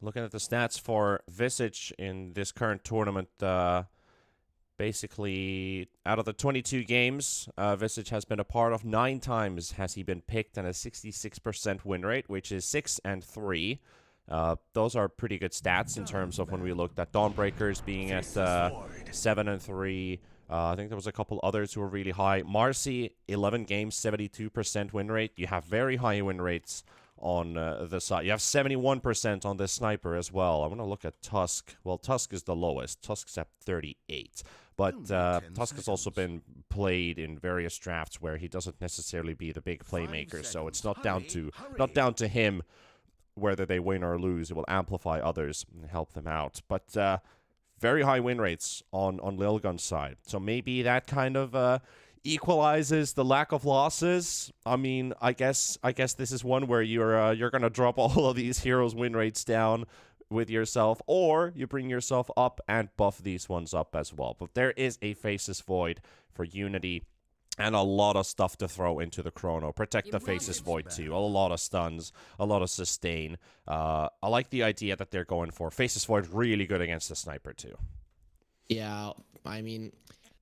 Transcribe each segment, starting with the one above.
Looking at the stats for Visage in this current tournament, basically out of the 22 games Visage has been a part of, 9 times has he been picked and a 66% win rate, which is 6-3. Those are pretty good stats in terms of when we looked at Dawnbreakers being at 7-3. I think there was a couple others who were really high. Marcy, 11 games, 72% win rate. You have very high win rates on the side. You have 71% on the Sniper as well. I want to look at Tusk. Well, Tusk is the lowest. Tusk's at 38. But Tusk has also been played in various drafts where he doesn't necessarily be the big playmaker, so it's not down to him whether they win or lose. It will amplify others and help them out. But very high win rates on Lilgun's side. So maybe that kind of equalizes the lack of losses. I mean, I guess this is one where you're gonna drop all of these heroes' win rates down with yourself, or you bring yourself up and buff these ones up as well. But there is a Faceless Void for Unity, and a lot of stuff to throw into the Chrono. Protect the Faceless Void too. A lot of stuns, a lot of sustain. I like the idea that they're going for Faceless Void. Really good against the Sniper too. Yeah, I mean,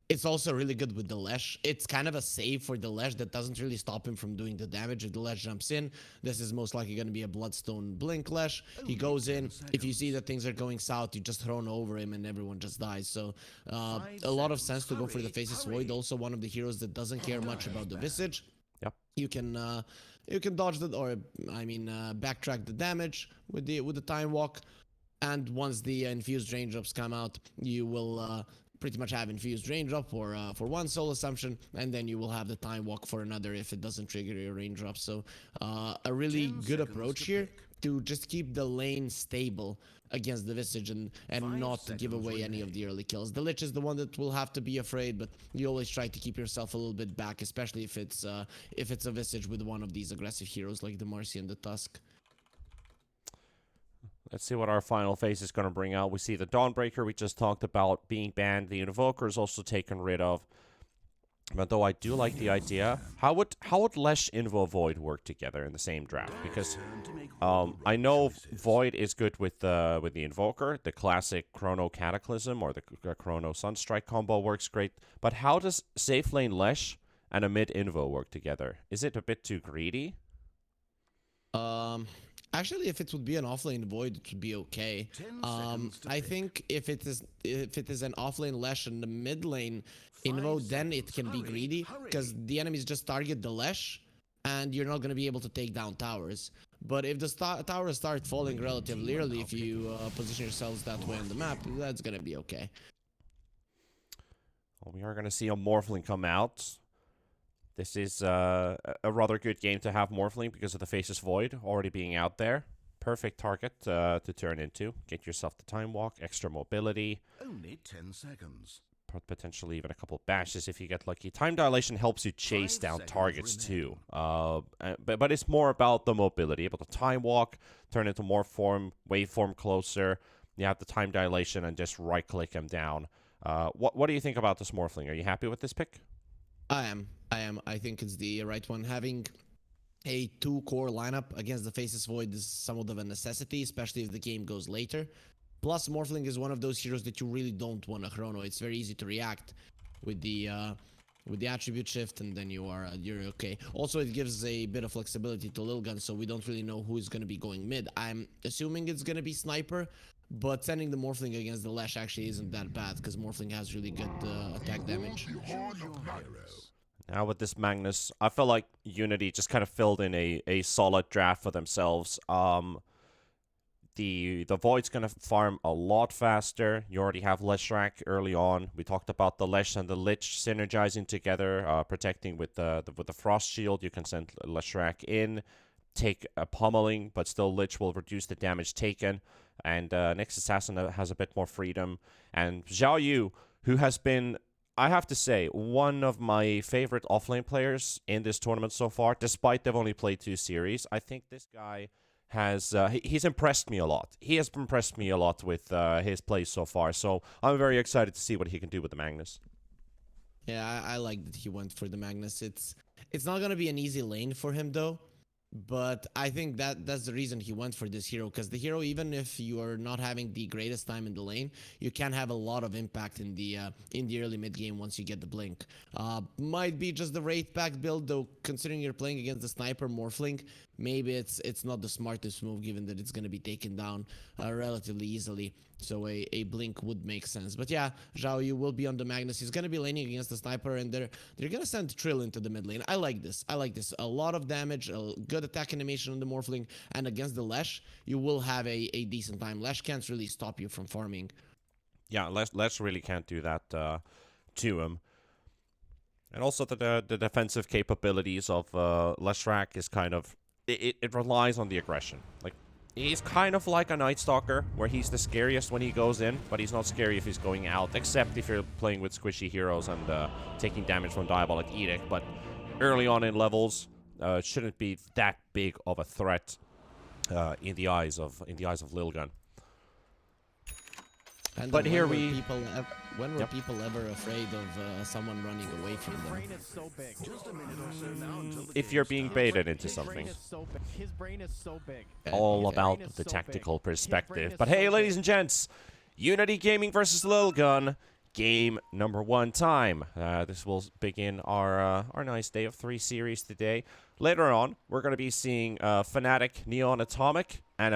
it's also really good with the Lesh. It's kind of a save for the Lesh that doesn't really stop him from doing the damage. If the Lesh jumps in, this is most likely going to be a Bloodstone Blink Lesh. He goes in. If you see that things are going south, you just thrown over him and everyone just dies. So a lot of sense to go for the Faceless Void. Also one of the heroes that doesn't care much about the Visage. Yep. You can dodge the, or I mean backtrack the damage with the Time Walk. And once the infused raindrops come out, you will pretty much have infused raindrop for one soul assumption, and then you will have the time walk for another if it doesn't trigger your raindrop. So a really good approach here to just keep the lane stable against the Visage and not to give away any of the early kills. The Lich is the one that will have to be afraid, but you always try to keep yourself a little bit back, especially if it's a Visage with one of these aggressive heroes like the Marcy and the Tusk. Let's see what our final phase is going to bring out. We see the Dawnbreaker we just talked about being banned. The Invoker is also taken rid of. But though I do like the idea, how would Lesh Invo Void work together in the same draft? Because I know Void is good with the Invoker. The classic Chrono Cataclysm or the Chrono Sunstrike combo works great. But how does safe lane Lesh and a mid Invo work together? Is it a bit too greedy? Actually, if it would be an offlane Void, it would be okay. I think if it is an offlane Lesh and the mid lane Invo, then it can be greedy because the enemies just target the Lesh, and you're not going to be able to take down towers. But if the towers start falling relatively early, if you position yourselves that way on the map, that's going to be okay. Well, we are going to see a Morphling come out. This is a rather good game to have Morphling because of the Faceless Void already being out there. Perfect target to turn into. Get yourself the Time Walk, extra mobility. Only 10 seconds. Potentially even a couple bashes if you get lucky. Time Dilation helps you chase down targets too. But it's more about the mobility. Able to Time Walk, turn into more form, waveform closer. You have the Time Dilation and just right-click him down. What do you think about this Morphling? Are you happy with this pick? I am. I think it's the right one. Having a 2-core lineup against the Faceless Void is somewhat of a necessity, especially if the game goes later. Plus, Morphling is one of those heroes that you really don't want to chrono. It's very easy to react with the attribute shift, and then you're okay. Also, it gives a bit of flexibility to Lilgun, so we don't really know who is going to be going mid. I'm assuming it's going to be Sniper, but sending the Morphling against the Lash actually isn't that bad because Morphling has really good attack damage. Now with this Magnus, I feel like Unity just kind of filled in a solid draft for themselves. The Void's going to farm a lot faster. You already have Leshrac early on. We talked about the Lesh and the Lich synergizing together, protecting with the Frost Shield. You can send Leshrac in, take a pummeling, but still Lich will reduce the damage taken. And next Assassin has a bit more freedom. And Xiao Yu, who has been, I have to say, one of my favorite offlane players in this tournament so far, despite they've only played 2 series. I think this guy has he's impressed me a lot. He has impressed me a lot with his plays so far. So I'm very excited to see what he can do with the Magnus. Yeah, I like that he went for the Magnus. It's not going to be an easy lane for him, though, But I think that's the reason he went for this hero, because the hero, even if you are not having the greatest time in the lane, you can have a lot of impact in the early mid game once you get the blink. Might be just the Wraith pack build, though. Considering you're playing against the sniper Morphling, maybe it's not the smartest move, given that it's gonna be taken down relatively easily. So a blink would make sense. But yeah, Zhao, you will be on the Magnus. He's gonna be laning against the sniper, and they're gonna send Trill into the mid lane. I like this. I like this. A lot of damage, a good attack animation on the Morphling, and against the Lesh, you will have a decent time. Lesh can't really stop you from farming. Yeah, Lesh really can't do that to him. And also the defensive capabilities of Leshrac is kind of... It relies on the aggression. Like, he's kind of like a Night Stalker, where he's the scariest when he goes in, but he's not scary if he's going out, except if you're playing with squishy heroes and taking damage from Diabolic Edict. But early on in levels, shouldn't be that big of a threat in the eyes of Lilgun. And But then here when were people ever afraid of someone running away from them? If you're being baited into something. His brain is so big. All about the tactical perspective. But hey, ladies and gents, Unity Gaming versus Lilgun, game number 1 time. This will begin our nice day of 3 series today. Later on, we're going to be seeing Fnatic, Neon Atomic, and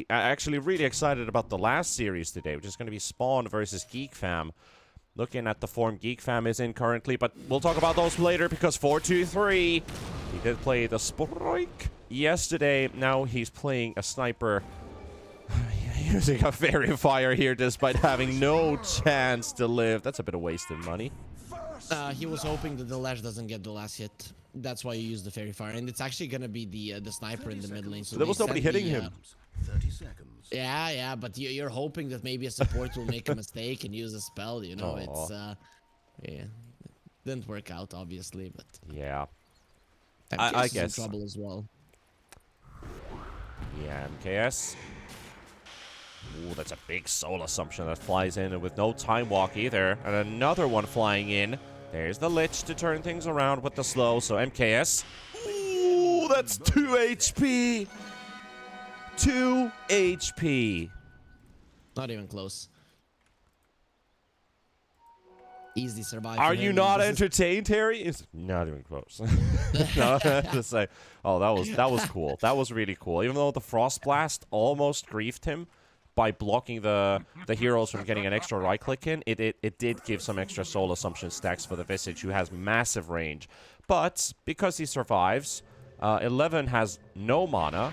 actually really excited about the last series today, which is going to be Spawn versus Geek Fam. Looking at the form Geek Fam is in currently, but we'll talk about those later, because 4-2-3, he did play the Spike yesterday. Now he's playing a sniper using a Verifier here despite having no chance to live. That's a bit of wasted money. He was hoping that the Lash doesn't get the last hit. That's why you use the Fairy Fire, and it's actually gonna be the sniper in the mid lane. So there was nobody hitting him. 30 seconds. Yeah, but you're hoping that maybe a support will make a mistake and use a spell. You know, it's yeah, didn't work out obviously, but yeah, MKS I is in guess trouble as well. Yeah, MKS. Ooh, that's a big soul assumption that flies in with no time walk either, and another one flying in. There's the Lich to turn things around with the slow, so MKS. Ooh, that's 2 HP! 2 HP! Not even close. Easy survive. Are you not entertained, Harry? It's not even close. No, to say, oh, that was cool. That was really cool. Even though the Frost Blast almost griefed him by blocking the heroes from getting an extra right click in, it did give some extra soul assumption stacks for the Visage, who has massive range. But because he survives, 11 has no mana,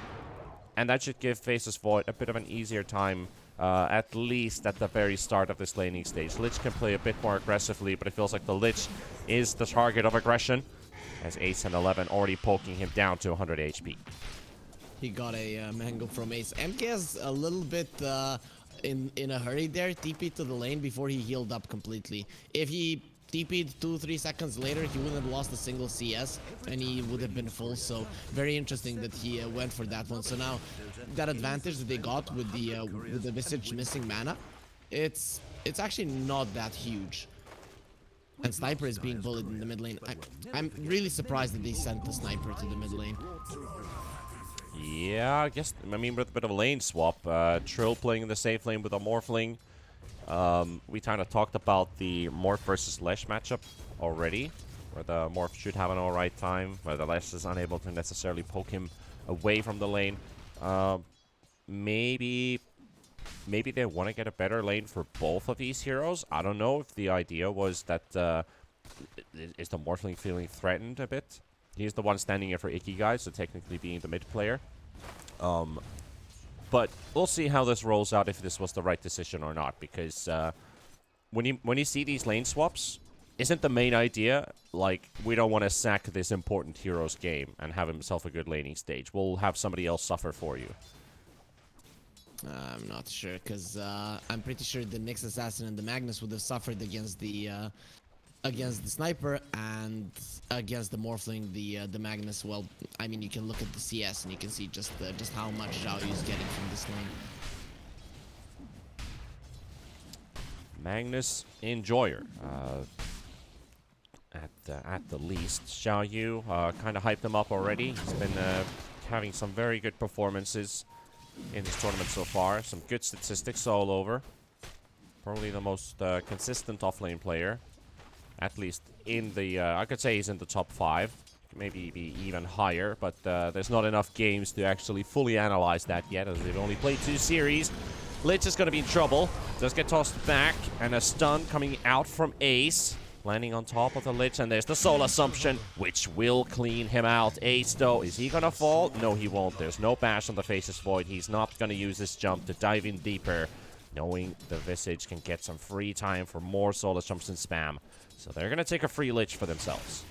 and that should give Faceless Void a bit of an easier time, at least at the very start of this laning stage. Lich can play a bit more aggressively, but it feels like the Lich is the target of aggression, as Ace and 11 already poking him down to 100 HP. He got a mango from Ace. MK's a little bit in a hurry there. TP to the lane before he healed up completely. If he TP'd 2-3 seconds later, he wouldn't have lost a single CS, and he would have been full. So very interesting that he went for that one. So now that advantage that they got with the Visage missing mana, it's actually not that huge. And Sniper is being bullied in the mid lane. I'm really surprised that they sent the Sniper to the mid lane. Yeah, I mean, with a bit of a lane swap. Trill playing in the safe lane with a Morphling. We kind of talked about the Morph versus Lesh matchup already, where the Morph should have an alright time, where the Lesh is unable to necessarily poke him away from the lane. Maybe they want to get a better lane for both of these heroes. I don't know if the idea was that is the Morphling feeling threatened a bit. He's the one standing in for Icky guys, so technically being the mid player. But we'll see how this rolls out, if this was the right decision or not, because when you see these lane swaps, isn't the main idea, like, we don't want to sack this important hero's game and have himself a good laning stage. We'll have somebody else suffer for you. I'm not sure, because I'm pretty sure the Nyx Assassin and the Magnus would have suffered against the Sniper, and against the Morphling, the Magnus. Well, I mean, you can look at the CS and you can see just how much Zhao is getting from this lane. Magnus Enjoyer. at the least. Xiao Yu kind of hyped him up already. He's been having some very good performances in this tournament so far. Some good statistics all over. Probably the most consistent offlane player. At least in the... I could say he's in the top 5. Maybe be even higher, but there's not enough games to actually fully analyze that yet, as they've only played 2 series. Lich is going to be in trouble. Does get tossed back, and a stun coming out from Ace. Landing on top of the Lich, and there's the Soul Assumption, which will clean him out. Ace, though, is he gonna fall? No, he won't. There's no bash on the Faceless Void. He's not gonna use this jump to dive in deeper, knowing the Visage can get some free time for more Soul Assumption spam. So they're gonna take a free Lich for themselves.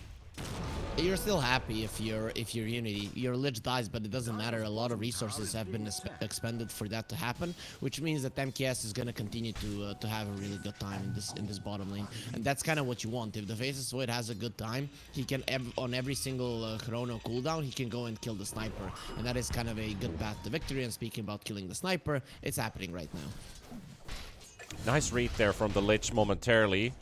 You're still happy if you're Unity. Your Lich dies, but it doesn't matter. A lot of resources have been expended for that to happen, which means that MKS is gonna continue to have a really good time in this bottom lane, and that's kind of what you want. If the Faceless Void has a good time, he can on every single chrono cooldown, he can go and kill the sniper, and that is kind of a good path to victory. And speaking about killing the sniper, it's happening right now. Nice read there from the Lich momentarily.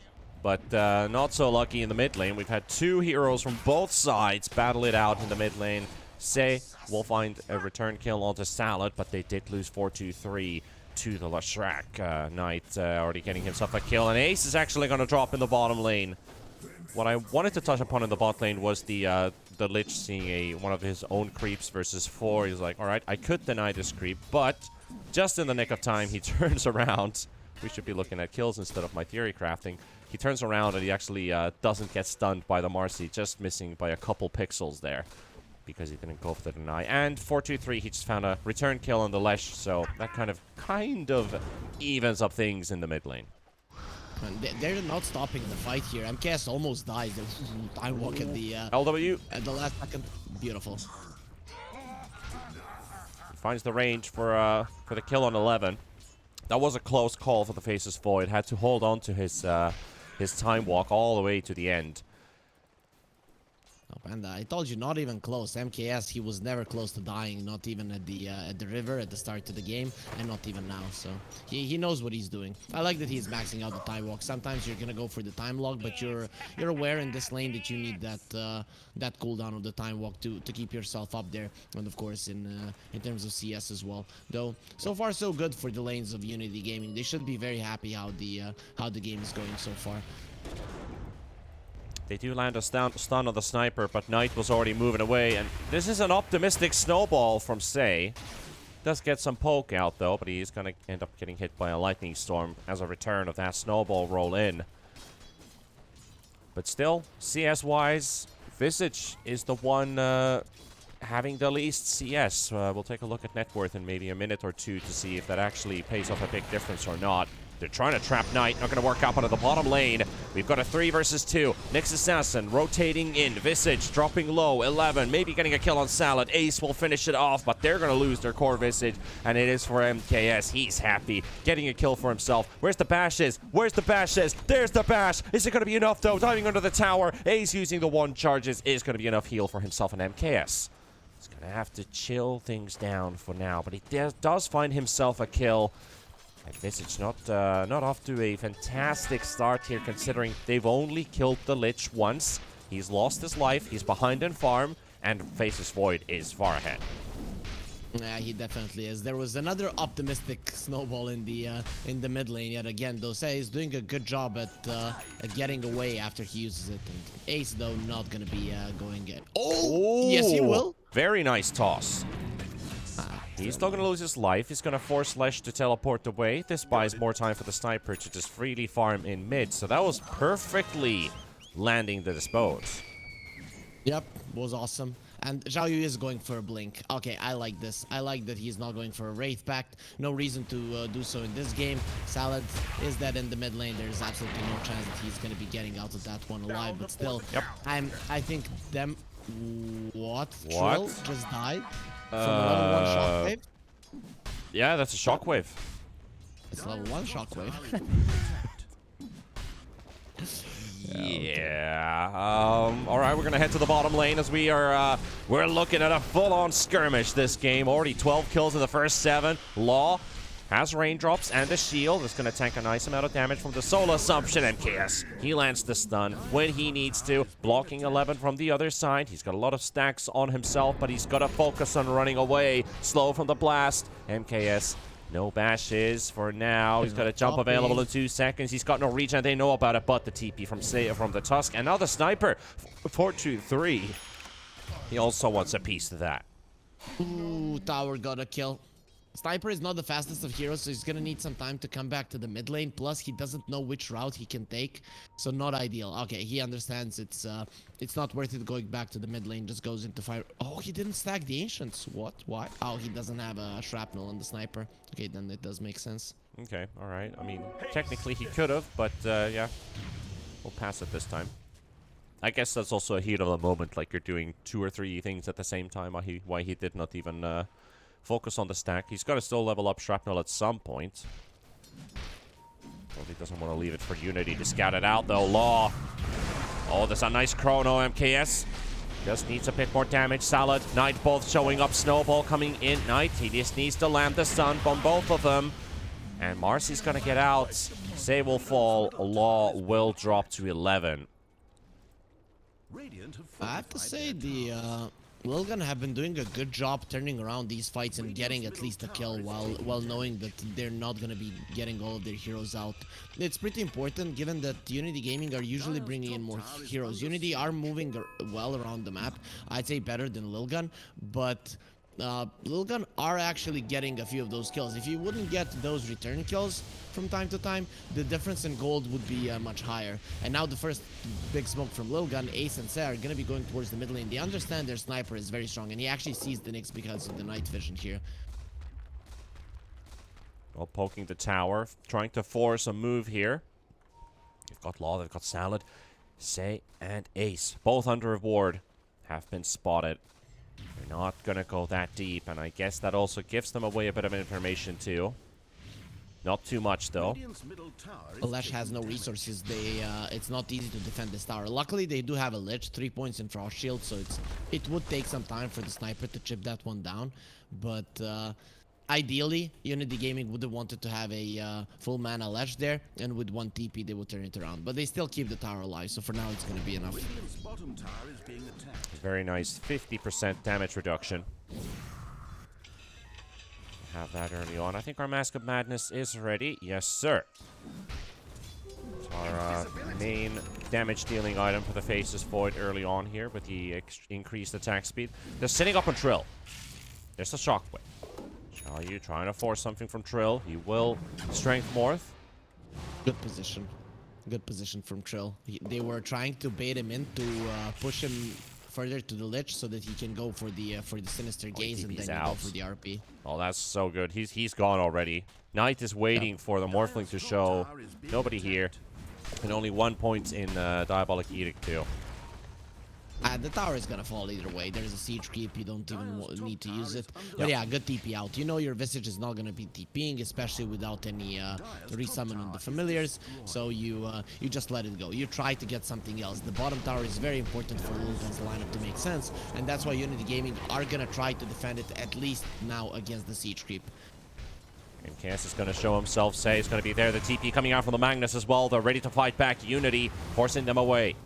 But not so lucky in the mid lane. We've had 2 heroes from both sides battle it out in the mid lane. Sei will find a return kill onto Salad, but they did lose 4-2-3 to the Lashrak. Knight already getting himself a kill, and Ace is actually going to drop in the bottom lane. What I wanted to touch upon in the bot lane was the Lich seeing one of his own creeps versus 4. He's like, alright, I could deny this creep, but just in the nick of time, he turns around. We should be looking at kills instead of my theory crafting. He turns around and he actually doesn't get stunned by the Marcy, just missing by a couple pixels there because he didn't go for the deny. And 4-2-3, he just found a return kill on the Lesh, so that kind of evens up things in the mid lane. They're not stopping the fight here. MKS almost dies. Time walk at the LW at the last second. Beautiful. He finds the range for the kill on 11. That was a close call for the Faceless Void. Had to hold on to his time walk all the way to the end. Oh, Panda, I told you, not even close. MKS, he was never close to dying, not even at the river at the start of the game, and not even now. So he knows what he's doing. I like that he's maxing out the time walk. Sometimes you're gonna go for the time log, but you're aware in this lane that you need that cooldown of the time walk to keep yourself up there, and of course in terms of CS as well. Though so far so good for the lanes of Unity Gaming. They should be very happy how the game is going so far. They do land a stun on the sniper, but Knight was already moving away, and this is an optimistic snowball from Sei. Does get some poke out though, but he's gonna end up getting hit by a lightning storm as a return of that snowball roll in. But still, CS-wise, Visage is the one having the least CS. We'll take a look at net worth in maybe a minute or two to see if that actually pays off a big difference or not. They're trying to trap Knight. Not going to work out onto the bottom lane. We've got a 3 versus 2. Nyx Assassin rotating in. Visage dropping low. 11. Maybe getting a kill on Salad. Ace will finish it off, but they're going to lose their core Visage, and it is for MKS. He's happy. Getting a kill for himself. Where's the bashes? Where's the bashes? There's the bash. Is it going to be enough, though? Diving under the tower. Ace using the 1 charges is going to be enough heal for himself and MKS. He's going to have to chill things down for now, but he does find himself a kill. And Visage not off to a fantastic start here, considering they've only killed the Lich once. He's lost his life, he's behind in farm, and Faceless Void is far ahead. Yeah, he definitely is. There was another optimistic snowball in the mid lane yet again. Dosei is doing a good job at getting away after he uses it. And Ace, though, not going to be going it. Oh, yes, he will. Very nice toss. He's not going to lose his life. He's going to force Lesh to teleport away. This buys more time for the sniper to just freely farm in mid. So that was perfectly landing the dispose. Yep, was awesome. And Xiao Yu is going for a blink. Okay, I like this. I like that he's not going for a Wraith Pact. No reason to do so in this game. Salad is dead in the mid lane. There's absolutely no chance that he's going to be getting out of that one alive. But still, yep. I think them... What? Trill just died? From a level 1 shockwave? Yeah, that's a shockwave. It's level 1 shockwave. Yeah. All right, we're gonna head to the bottom lane as we're looking at a full-on skirmish this game. Already 12 kills in the first 7. Law Has raindrops and the shield. It's going to tank a nice amount of damage from the soul assumption. MKS, he lands the stun when he needs to. Blocking 11 from the other side. He's got a lot of stacks on himself, but he's got to focus on running away. Slow from the blast. MKS, no bashes for now. He's got a jump available in 2 seconds. He's got no reach, and they know about it, but the TP from the Tusk. And now the sniper, 4-2-3. He also wants a piece of that. Ooh, tower got a kill. Sniper is not the fastest of heroes, so he's gonna need some time to come back to the mid lane. Plus, he doesn't know which route he can take, so not ideal. Okay, he understands it's not worth it going back to the mid lane. Just goes into fire. Oh, he didn't stack the ancients. What? Why? Oh, he doesn't have a shrapnel on the sniper. Okay, then it does make sense. Okay, all right. I mean, technically he could have, but yeah, we'll pass it this time. I guess that's also a heat of the moment, like you're doing 2 or 3 things at the same time. Why he did not even focus on the stack. He's got to still level up shrapnel at some point. Probably doesn't want to leave it for Unity to scout it out, though. Law. Oh, there's a nice chrono, MKS. Just needs a bit more damage. Salad, Knight both showing up. Snowball coming in. Knight, he just needs to land the stun on both of them. And Marcy's going to get out. Say will fall. Law will drop to 11. I have to say, the Lilgun have been doing a good job turning around these fights and getting at least a kill while knowing that they're not going to be getting all of their heroes out. It's pretty important given that Unity Gaming are usually bringing in more heroes. Unity are moving well around the map. I'd say better than Lilgun, but Lilgun are actually getting a few of those kills. If you wouldn't get those return kills from time to time, the difference in gold would be much higher. And now the first big smoke from Lilgun, Ace and Sarah are going to be going towards the mid lane. They understand their sniper is very strong, and he actually sees the Nyx because of the night vision here. Well, poking the tower, trying to force a move here. They've got Law, they've got Salad. Say and Ace, both under a ward, have been spotted. They're not going to go that deep, and I guess that also gives them away a bit of information too. Not too much, though. Alesh has no resources. It's not easy to defend this tower. Luckily, they do have a Lich, 3 points in Frost Shield, so it would take some time for the sniper to chip that one down. But ideally, Unity Gaming would have wanted to have a full mana Alesh there, and with 1 TP, they would turn it around. But they still keep the tower alive, so for now, it's going to be enough. Very nice, 50% damage reduction. Have that early on. I think our Mask of Madness is ready. Yes, sir. It's our main damage dealing item for the Faceless Void early on here with the increased attack speed. They're sitting up on Trill. There's a Shockwave. Are you trying to force something from Trill? He will Strength Morph. Good position. Good position from Trill. They were trying to bait him in to push him further to the Lich so that he can go for the Sinister Gaze and then go for the RP. Oh, that's so good. He's gone already. Knight is waiting for the Morphling to show. Nobody here. And only 1 point in Diabolic Edict too. The tower is gonna fall either way. There's a siege creep. You don't even need to use it. But yeah, good TP out. You know your Visage is not gonna be TPing, especially without any resummon on the familiars. So you just let it go. You try to get something else. The bottom tower is very important for Lilgun's lineup to make sense, and that's why Unity Gaming are gonna try to defend it at least now against the siege creep. And Cass is going to show himself. Say is going to be there. The TP coming out from the Magnus as well. They're ready to fight back. Unity forcing them away.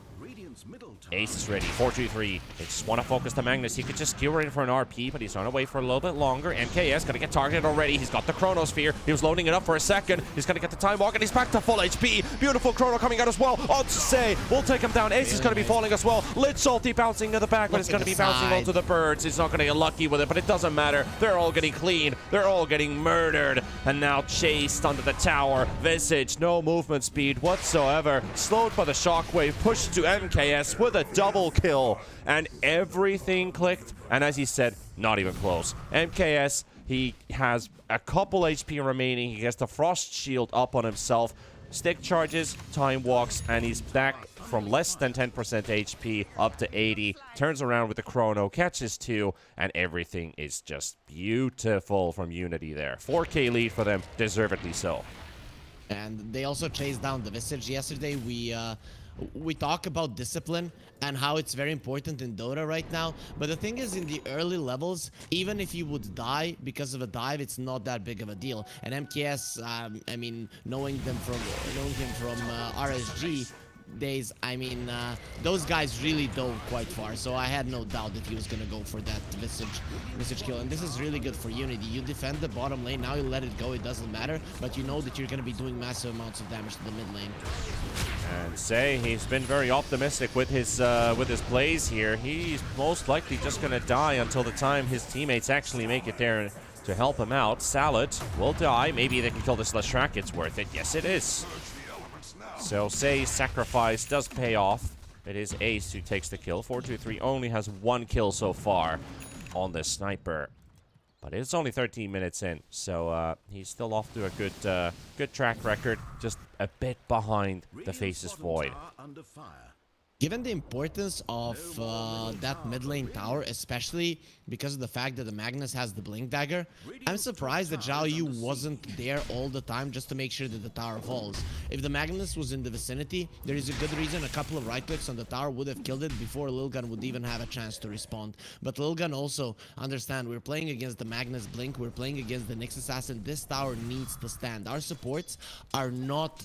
Ace is ready, 4-2-3. They just want to focus the Magnus. He could just skewer in for an RP, but he's on away for a little bit longer. MKS going to get targeted already. He's got the Chronosphere. He was loading it up for a second. He's going to get the Time Walk, and he's back to full HP. Beautiful Chrono coming out as well. On to Say. We'll take him down. Ace is going to be falling as well. Lich Salty bouncing to the back, but it's going to be bouncing onto the birds. He's not going to get lucky with it, but it doesn't matter. They're all getting clean. They're all getting murdered. And now chased under the tower. Visage, no movement speed whatsoever. Slowed by the Shockwave. Pushed to MKS with a double kill, and everything clicked, and as he said, not even close. MKS, he has a couple HP remaining. He gets the Frost Shield up on himself, stick charges, time walks, and he's back from less than 10% HP up to 80, turns around with the Chrono, catches 2, and everything is just beautiful from Unity there. 4K lead for them, deservedly so. And they also chased down the Visage. Yesterday, we we talk about discipline and how it's very important in Dota right now, but the thing is, in the early levels, even if you would die because of a dive, it's not that big of a deal. And MKS, I mean, knowing him from RSG days, I mean, those guys really dove quite far, so I had no doubt that he was gonna go for that Visage kill. And this is really good for Unity. You defend the bottom lane, now you let it go, it doesn't matter, but you know that you're gonna be doing massive amounts of damage to the mid lane. And Say, he's been very optimistic with his plays here. He's most likely just gonna die until the time his teammates actually make it there to help him out. Salad will die. Maybe they can kill this Leshrac. It's worth it. Yes, it is. So Say's sacrifice does pay off. It is Ace who takes the kill. 423 only has 1 kill so far on the sniper. But it's only 13 minutes in, so he's still off to a good track record. Just a bit behind the Faceless Void. Given the importance of that mid lane tower, especially because of the fact that the Magnus has the Blink Dagger, I'm surprised that Zhao Yu wasn't there all the time just to make sure that the tower falls. If the Magnus was in the vicinity, there is a good reason a couple of right clicks on the tower would have killed it before Lilgun would even have a chance to respond. But Lilgun also understand, we're playing against the Magnus Blink, we're playing against the Nyx Assassin, this tower needs to stand. Our supports are not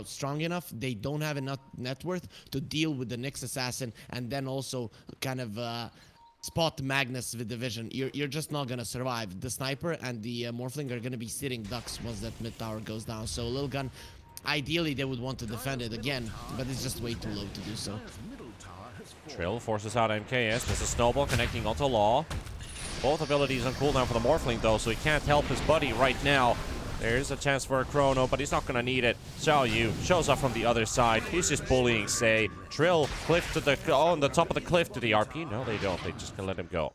strong enough, they don't have enough net worth to deal with the Nyx Assassin and then also kind of spot Magnus with the vision. You're just not gonna survive. The sniper and the Morphling are gonna be sitting ducks once that mid tower goes down. So Lilgun, ideally they would want to defend it again, but it's just way too low to do so. Trill forces out MKS. There's a snowball connecting onto Law. Both abilities on cooldown for the Morphling though, so he can't help his buddy right now. There's a chance for a chrono, but he's not going to need it. Zhao Yu shows up from the other side. He's just bullying Say. Trill, cliff to the... Oh, on the top of the cliff to the RP. No, they don't. They just can let him go.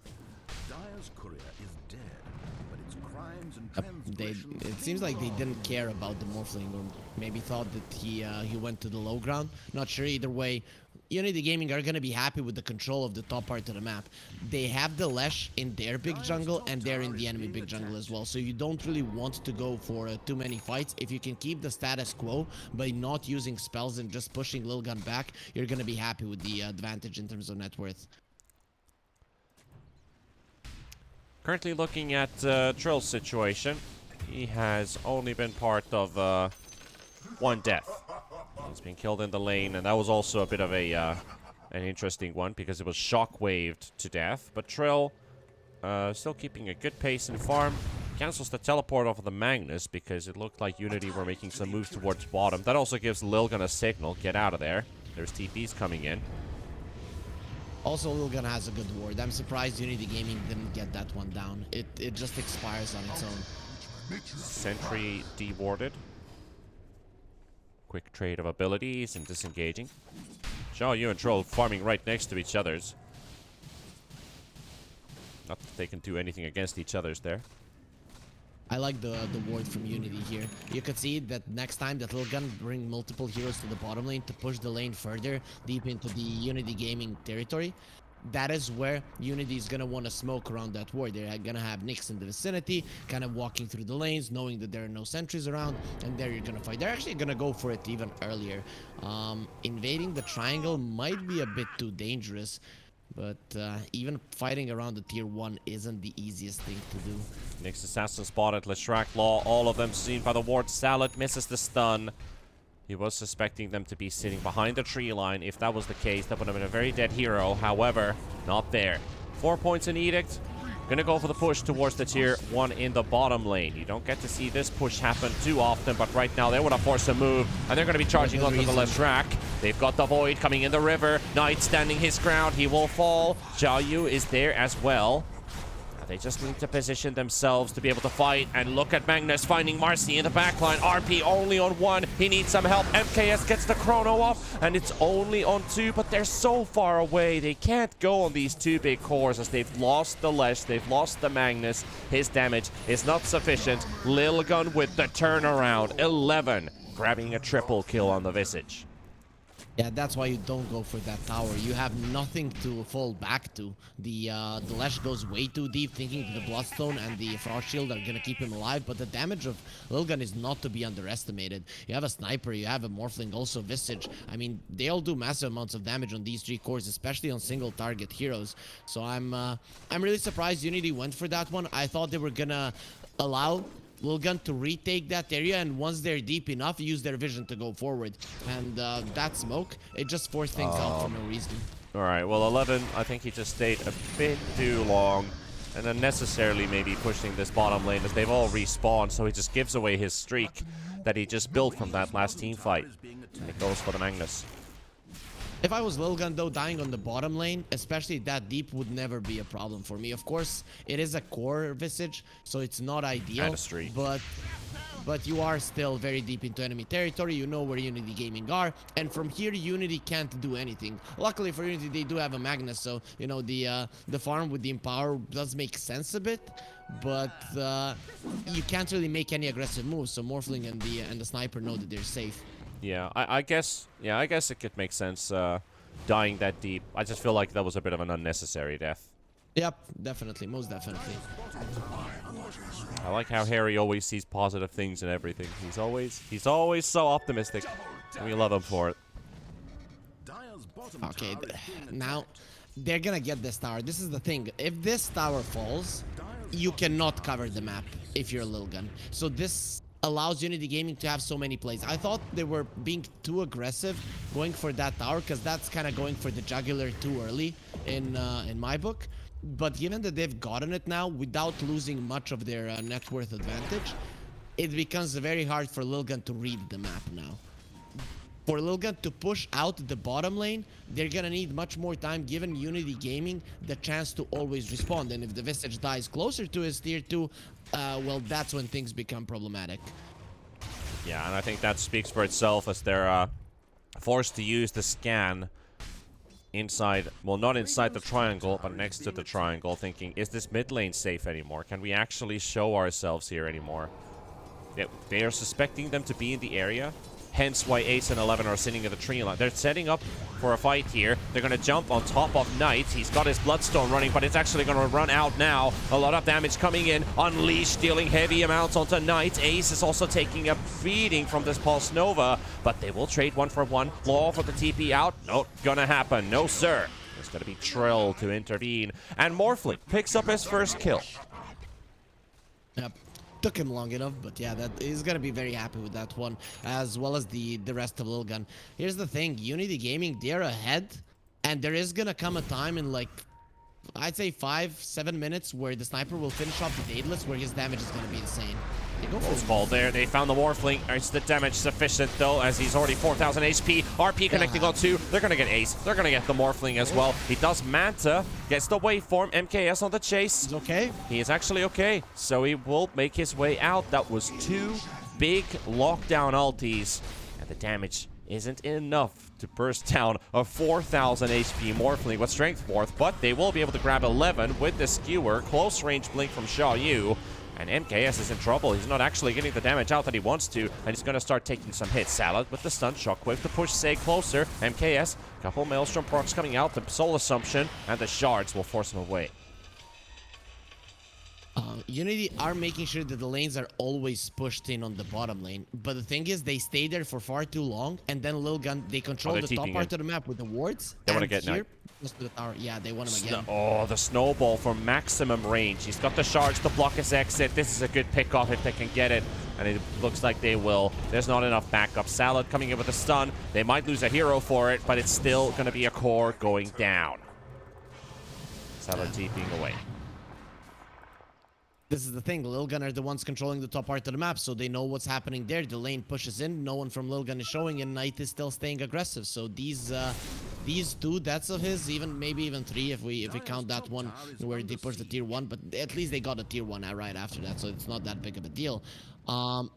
It seems like they didn't care about the Morphling, or maybe thought that he went to the low ground. Not sure. Either way, Unity Gaming are going to be happy with the control of the top part of the map. They have the Lesh in their big jungle, and they're in the enemy big jungle as well. So you don't really want to go for too many fights. If you can keep the status quo by not using spells and just pushing Lilgun back, you're going to be happy with the advantage in terms of net worth. Currently looking at Trill's situation. He has only been part of 1 death. He's been killed in the lane, and that was also a bit of an interesting one because it was shockwaved to death. But Trill still keeping a good pace in farm. Cancels the teleport off of the Magnus because it looked like Unity were making some moves towards bottom. That also gives Lilgun a signal. Get out of there. There's TPs coming in. Also, Lilgun has a good ward. I'm surprised Unity Gaming didn't get that one down. It just expires on its own. Sentry dewarded. Quick trade of abilities and disengaging. Zhao Yu and Troll farming right next to each other's. Not that they can do anything against each other's there. I like the ward from Unity here. You could see that next time that Lilgun bring multiple heroes to the bottom lane to push the lane further deep into the Unity Gaming territory. That is where Unity is going to want to smoke around that ward. They're going to have Nyx in the vicinity, kind of walking through the lanes, knowing that there are no sentries around, and there you're going to fight. They're actually going to go for it even earlier. Invading the triangle might be a bit too dangerous, but even fighting around the tier 1 isn't the easiest thing to do. Nyx Assassin spotted, Leshrac Law, all of them seen by the ward. Salad misses the stun. He was suspecting them to be sitting behind the tree line. If that was the case, that would have been a very dead hero. However, not there. 4 points in Edict. Gonna go for the push towards the tier 1 in the bottom lane. You don't get to see this push happen too often, but right now they want to force a move, and they're gonna be charging onto the Leshrac. They've got the Void coming in the river. Knight standing his ground. He will fall. Zhao Yu is there as well. They just need to position themselves to be able to fight. And look at Magnus finding Marcy in the backline. RP only on 1. He needs some help. MKS gets the chrono off, and it's only on 2, but they're so far away. They can't go on these 2 big cores as they've lost the Lesh, they've lost the Magnus. His damage is not sufficient. Lilgun with the turnaround. 11, grabbing a triple kill on the Visage. Yeah, that's why you don't go for that tower. You have nothing to fall back to. The Lash goes way too deep, thinking the Bloodstone and the Frost Shield are gonna keep him alive, but the damage of Lilgun is not to be underestimated. You have a Sniper, you have a Morphling, also Visage. I mean, they all do massive amounts of damage on these three cores, especially on single target heroes. So I'm really surprised Unity went for that one. I thought they were gonna allow Lilgun to retake that area, and once they're deep enough, use their vision to go forward. And that smoke, it just forced things out for no reason. All right, well, 11, I think he just stayed a bit too long and unnecessarily maybe pushing this bottom lane as they've all respawned, so he just gives away his streak that he just built from that last team fight. And it goes for the Magnus. If I was Lilgun, though, dying on the bottom lane, especially that deep, would never be a problem for me. Of course, it is a core Visage, so it's not ideal. And a streak. But you are still very deep into enemy territory. You know where Unity Gaming are, and from here Unity can't do anything. Luckily for Unity, they do have a Magnus, so you know the farm with the Empower does make sense a bit, but you can't really make any aggressive moves. So Morphling and the Sniper know that they're safe. Yeah, I guess it could make sense dying that deep. I just feel like that was a bit of an unnecessary death. Yep, definitely, most definitely. I like how Harry always sees positive things in everything. He's always so optimistic. We love him for it. Okay, now they're gonna get this tower. This is the thing. If this tower falls, you cannot cover the map if you're Lilgun. So this allows Unity Gaming to have so many plays. I thought they were being too aggressive going for that tower, because that's kind of going for the jugular too early in my book. But given that they've gotten it now without losing much of their net worth advantage, it becomes very hard for Lilgun to read the map now. For Lilgun to push out the bottom lane, they're gonna need much more time, giving Unity Gaming the chance to always respond. And if the Visage dies closer to his tier 2, well, that's when things become problematic. Yeah, and I think that speaks for itself as they're forced to use the scan inside, well, not inside the triangle, but next to the triangle, thinking, is this mid lane safe anymore? Can we actually show ourselves here anymore? They are suspecting them to be in the area, hence why Ace and 11 are sitting at the tree line. They're setting up for a fight here. They're going to jump on top of Knight. He's got his Bloodstone running, but it's actually going to run out now. A lot of damage coming in. Unleash dealing heavy amounts onto Knight. Ace is also taking a beating from this Pulse Nova, but they will trade 1-for-1. Claw for the TP out. Not gonna happen. No, sir. It's going to be Trill to intervene. And Morphling picks up his first kill. Yep. Took him long enough, but yeah, that he's gonna be very happy with that one, as well as the rest of Lilgun. Here's the thing, Unity Gaming, they're ahead, and there is gonna come a time in, like, I'd say 5-7 minutes where the Sniper will finish off the Daedalus, where his damage is gonna be insane. They go for Ball there. They found the Morphling. Is the damage sufficient, though, as he's already 4,000 HP? RP connecting on 2. They're going to get Ace. They're going to get the Morphling as well. He does Manta. Gets the waveform. MKS on the chase. He's okay. He is actually okay. So he will make his way out. That was 2 big lockdown ultis. And the damage isn't enough to burst down a 4,000 HP Morphling with Strength 4th. But they will be able to grab 11 with the Skewer. Close range blink from Xiaoyu. And MKS is in trouble. He's not actually getting the damage out that he wants to, and he's going to start taking some hits. Salad with the stun shockwave to push Say closer. MKS, couple Maelstrom procs coming out. The Soul Assumption and the Shards will force him away. Unity are making sure that the lanes are always pushed in on the bottom lane, but the thing is, they stay there for far too long, and then Lilgun, they control the top part of the map with the wards. They want to get Knight. To the tower. Yeah, they want him again. Oh, the snowball for maximum range. He's got the shards to block his exit. This is a good pick-off if they can get it, and it looks like they will. There's not enough backup. Salad coming in with a stun. They might lose a hero for it, but it's still going to be a core going down. Salad TPing away. This is the thing, Lilgun are the ones controlling the top part of the map, so they know what's happening there. The lane pushes in, no one from Lilgun is showing, and Knight is still staying aggressive. So these 2 deaths of his, maybe even 3 if we count that one where they pushed the tier 1, but at least they got a tier 1 right after that, so it's not that big of a deal.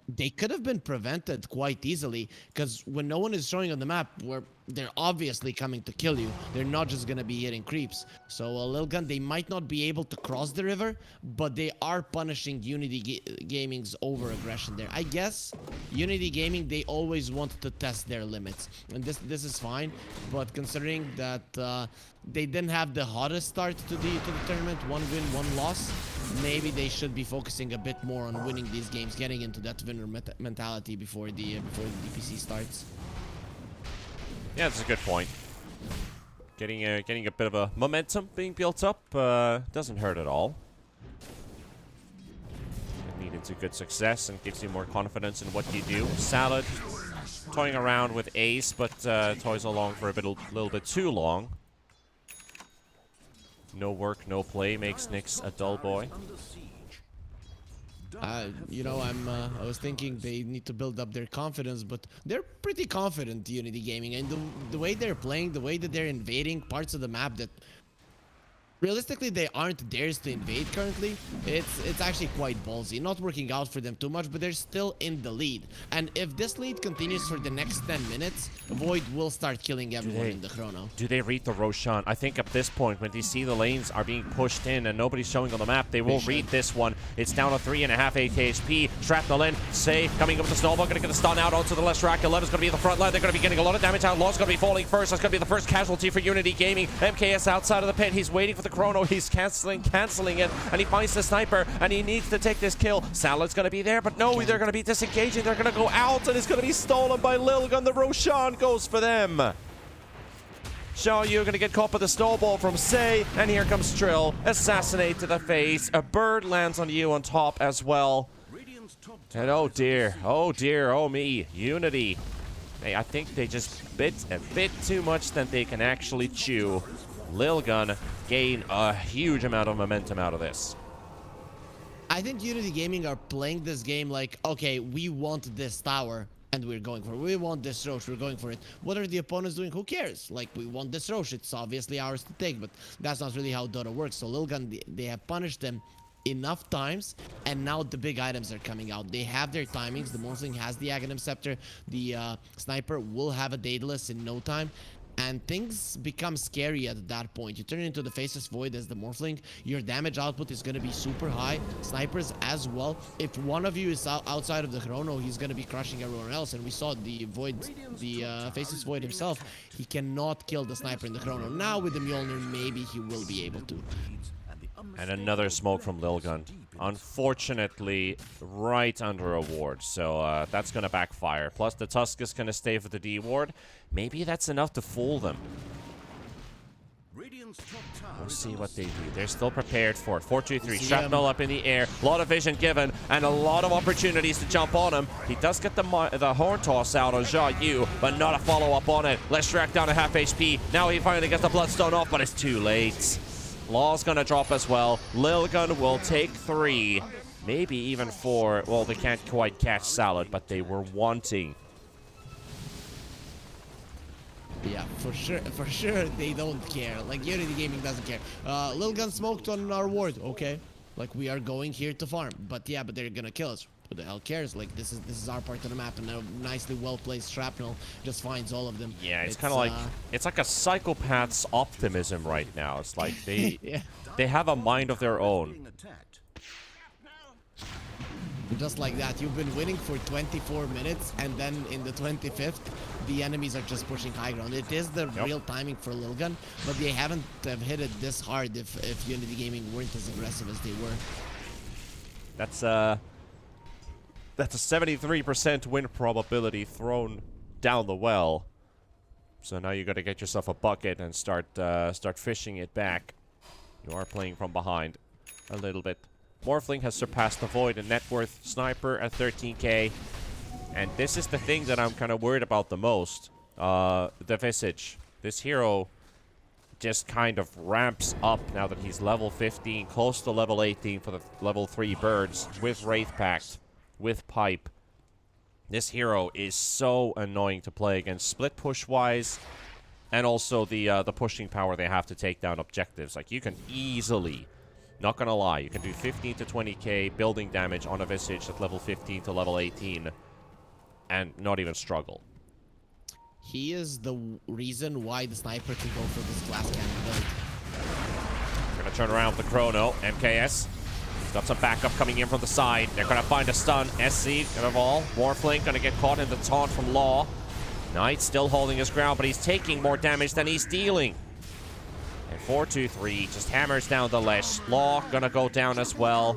They could have been prevented quite easily, because when no one is showing on the map, we're they're obviously coming to kill you. They're not just gonna be hitting creeps. So Lilgun, they might not be able to cross the river, but they are punishing Unity Gaming's over aggression there. I guess Unity Gaming, they always want to test their limits, and this is fine. But considering that they didn't have the hottest start to the tournament, 1 win, 1 loss, maybe they should be focusing a bit more on winning these games, getting into that winner mentality before the DPC starts. Yeah, that's a good point. Getting a bit of a momentum being built up doesn't hurt at all. Leading to good success and gives you more confidence in what you do. Salad toying around with Ace, but toys along for a little bit too long. No work, no play makes Nyx a dull boy. You know, I was thinking they need to build up their confidence, but they're pretty confident, Unity Gaming, and the way they're playing, the way that they're invading parts of the map that realistically they aren't theirs to invade currently, it's actually quite ballsy. Not working out for them too much, but they're still in the lead. And if this lead continues for the next 10 minutes, Void will start killing everyone in the chrono. Do they read the Roshan? I think at this point, when they see the lanes are being pushed in and nobody's showing on the map, they will read this one. It's down to 3.5 HP. Shrapnel in. Say coming up with the snowball. Going to get the stun out onto the left rack. 11's going to be at the front line. They're going to be getting a lot of damage out. Law's going to be falling first. That's going to be the first casualty for Unity Gaming. MKS outside of the pit. He's waiting for the chrono. He's canceling it, and he finds the sniper, and he needs to take this kill. Salad's going to be there, but no, they're going to be disengaging. They're going to go out, and it's going to be stolen by Lilgun. The Roshan goes for them. Xiaoyu going to get caught by the snowball from Say, and here comes Trill. Assassinate to the face. A bird lands on you on top as well. And oh dear, oh me, Unity. Hey, I think they just bit a bit too much than they can actually chew. Lilgun gain a huge amount of momentum out of this. I think Unity Gaming are playing this game like, okay, we want this tower, and we're going for it. We want this Roche, we're going for it. What are the opponents doing? Who cares? Like, we want this Roche, it's obviously ours to take, but that's not really how Dota works. So Lilgun, they have punished them enough times, and now the big items are coming out. They have their timings. The Morphling has the Aghanim Scepter. The Sniper will have a Daedalus in no time. And things become scary at that point. You turn into the Faceless Void as the Morphling. Your damage output is going to be super high. Snipers as well. If one of you is outside of the chrono, he's going to be crushing everyone else. And we saw the Void, the Faceless Void himself. He cannot kill the sniper in the chrono. Now with the Mjolnir, maybe he will be able to. And another smoke from Lilgun. Unfortunately, right under a ward. So that's going to backfire. Plus, the Tusk is going to stay for the D ward. Maybe that's enough to fool them. We'll see what they do. They're still prepared for it. 4-2-3. Shrapnel up in the air. A lot of vision given. And a lot of opportunities to jump on him. He does get the horn toss out on Xiaoyu, but not a follow-up on it. Leshrac down to half HP. Now he finally gets the Bloodstone off, but it's too late. Law's gonna drop as well. Lilgun will take 3, maybe even 4. Well, they can't quite catch Salad, but they were wanting. Yeah, for sure they don't care. Like, Unity Gaming doesn't care. Lilgun smoked on our ward, okay. Like, we are going here to farm. But yeah, but they're gonna kill us. Who the hell cares? Like, this is our part of the map, and a nicely well-placed Shrapnel just finds all of them. Yeah, it's kind of like, it's like a psychopath's optimism right now. It's like they yeah. They have a mind of their own. Just like that, you've been winning for 24 minutes, and then in the 25th, the enemies are just pushing high ground. It is the real timing for Lilgun, but they haven't hit it this hard if Unity Gaming weren't as aggressive as they were. That's a 73% win probability thrown down the well. So now you got to get yourself a bucket and start fishing it back. You are playing from behind a little bit. Morphling has surpassed the Void in net worth. Sniper at 13k. And this is the thing that I'm kind of worried about the most. The Visage. This hero just kind of ramps up now that he's level 15, close to level 18 for the level 3 birds, with Wraith Pact, with Pipe. This hero is so annoying to play against, split push-wise, and also the pushing power they have to take down objectives. Like, you can easily, not gonna lie, you can do 15 to 20k building damage on a Visage at level 15 to level 18, and not even struggle. he is the reason why the sniper can go for this glass cannon build. Gonna turn around with the chrono. MKS. He's got some backup coming in from the side. They're gonna find a stun. SC gonna fall. Morphling gonna get caught in the taunt from Law. Knight still holding his ground, but he's taking more damage than he's dealing. And 4-2-3 just hammers down the ledge. Law gonna go down as well.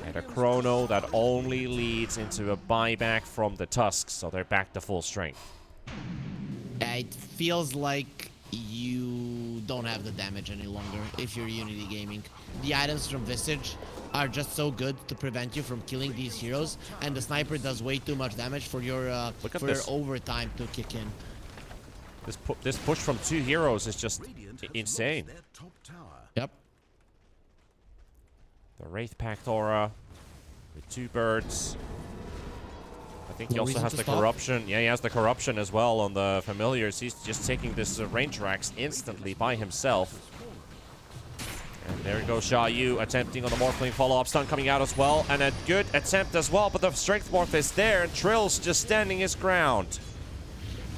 And a chrono that only leads into a buyback from the Tusks, so they're back to full strength. It feels like you don't have the damage any longer if you're Unity Gaming. The items from Visage are just so good to prevent you from killing these heroes, and the sniper does way too much damage for your your overtime to kick in. This push from 2 heroes is just Radiant has insane. lost their top tower. Yep. The Wraith Pact Aura with 2 birds. I think he No also reason has to the stop. corruption. Yeah, he has the corruption as well on the familiars. He's just taking this range racks instantly by himself. And there goes Sha Yu attempting on the Morphling follow-up stun coming out as well. And a good attempt as well, but the Strength Morph is there. And Trill's just standing his ground.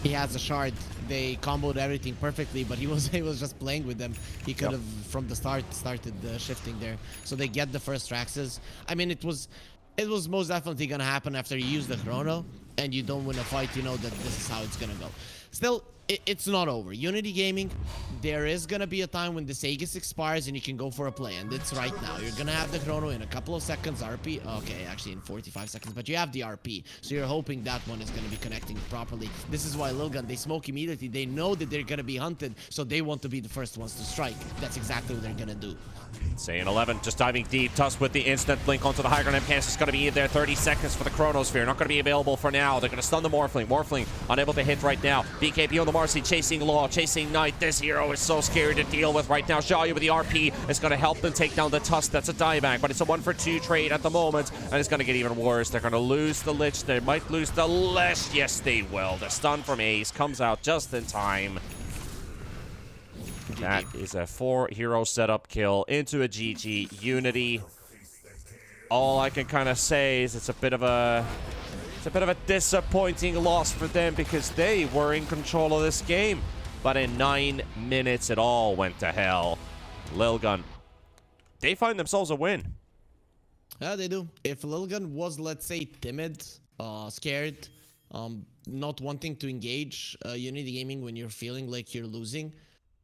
He has a shard. They comboed everything perfectly, but he was just playing with them. He could have from the start started shifting there. So they get the first Traxes. I mean, it was most definitely gonna happen after you use the chrono and you don't win a fight. You know that this is how it's gonna go. Still, it's not over. Unity Gaming, there is gonna be a time when this Aegis expires and you can go for a play, and it's right now. You're gonna have the chrono in a couple of seconds. RP, okay, actually in 45 seconds, but you have the RP, so you're hoping that one is gonna be connecting properly. This is why Lilgun, they smoke immediately. They know that they're gonna be hunted, so they want to be the first ones to strike. That's exactly what they're gonna do. Saiyan 11 just diving deep. Tusk with the instant blink onto the high ground. MKS is going to be in there. 30 seconds for the Chronosphere. Not going to be available for now. They're going to stun the Morphling. Morphling unable to hit right now. BKB on the Marcy chasing Law, chasing Knight. This hero is so scary to deal with right now. Sha Yu with the RP is going to help them take down the Tusk. That's a dieback, but it's a 1-for-2 trade at the moment, and it's going to get even worse. They're going to lose the Lich. They might lose the Lesh. Yes, they will. The stun from Ace comes out just in time. That is a 4-hero setup kill into a GG. Unity. All I can kind of say is it's a bit of a disappointing loss for them because they were in control of this game. But in 9 minutes, it all went to hell. Lilgun, they find themselves a win. Yeah, they do. If Lilgun was, let's say, timid, scared, not wanting to engage Unity Gaming when you're feeling like you're losing,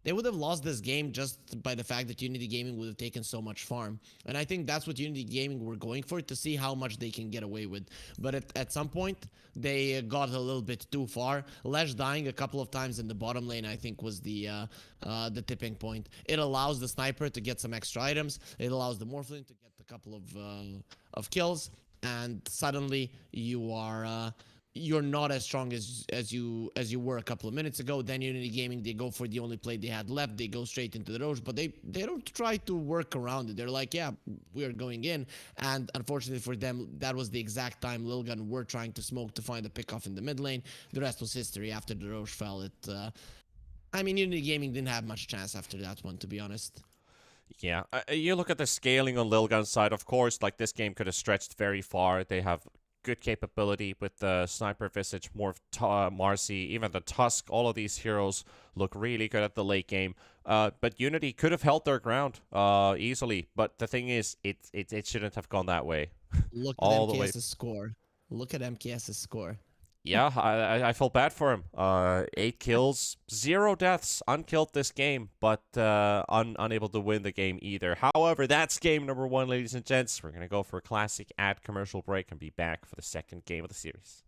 they would have lost this game just by the fact that Unity Gaming would have taken so much farm. And I think that's what Unity Gaming were going for, to see how much they can get away with. But at some point, they got a little bit too far. Lesh dying a couple of times in the bottom lane, I think, was the tipping point. It allows the sniper to get some extra items. It allows the Morphling to get a couple of kills. And suddenly, you're not as strong as you were a couple of minutes ago. Then Unity Gaming, they go for the only play they had left. They go straight into the Roche, but they don't try to work around it. They're like, yeah, we're going in. And unfortunately for them, that was the exact time Lilgun were trying to smoke to find a pickoff in the mid lane. The rest was history. After the Roche fell, I mean, Unity Gaming didn't have much chance after that one, to be honest. Yeah, you look at the scaling on Lilgun's side, of course, like this game could have stretched very far. They have good capability with the Sniper Visage, Marcy, even the Tusk. All of these heroes look really good at the late game. But Unity could have held their ground easily. But the thing is, it shouldn't have gone that way. Look at MKS's score. Look at MKS's score. Yeah, I felt bad for him. 8 kills, 0 deaths, unkilled this game, but unable to win the game either. However, that's game number 1, ladies and gents. We're going to go for a classic ad commercial break and be back for the second game of the series.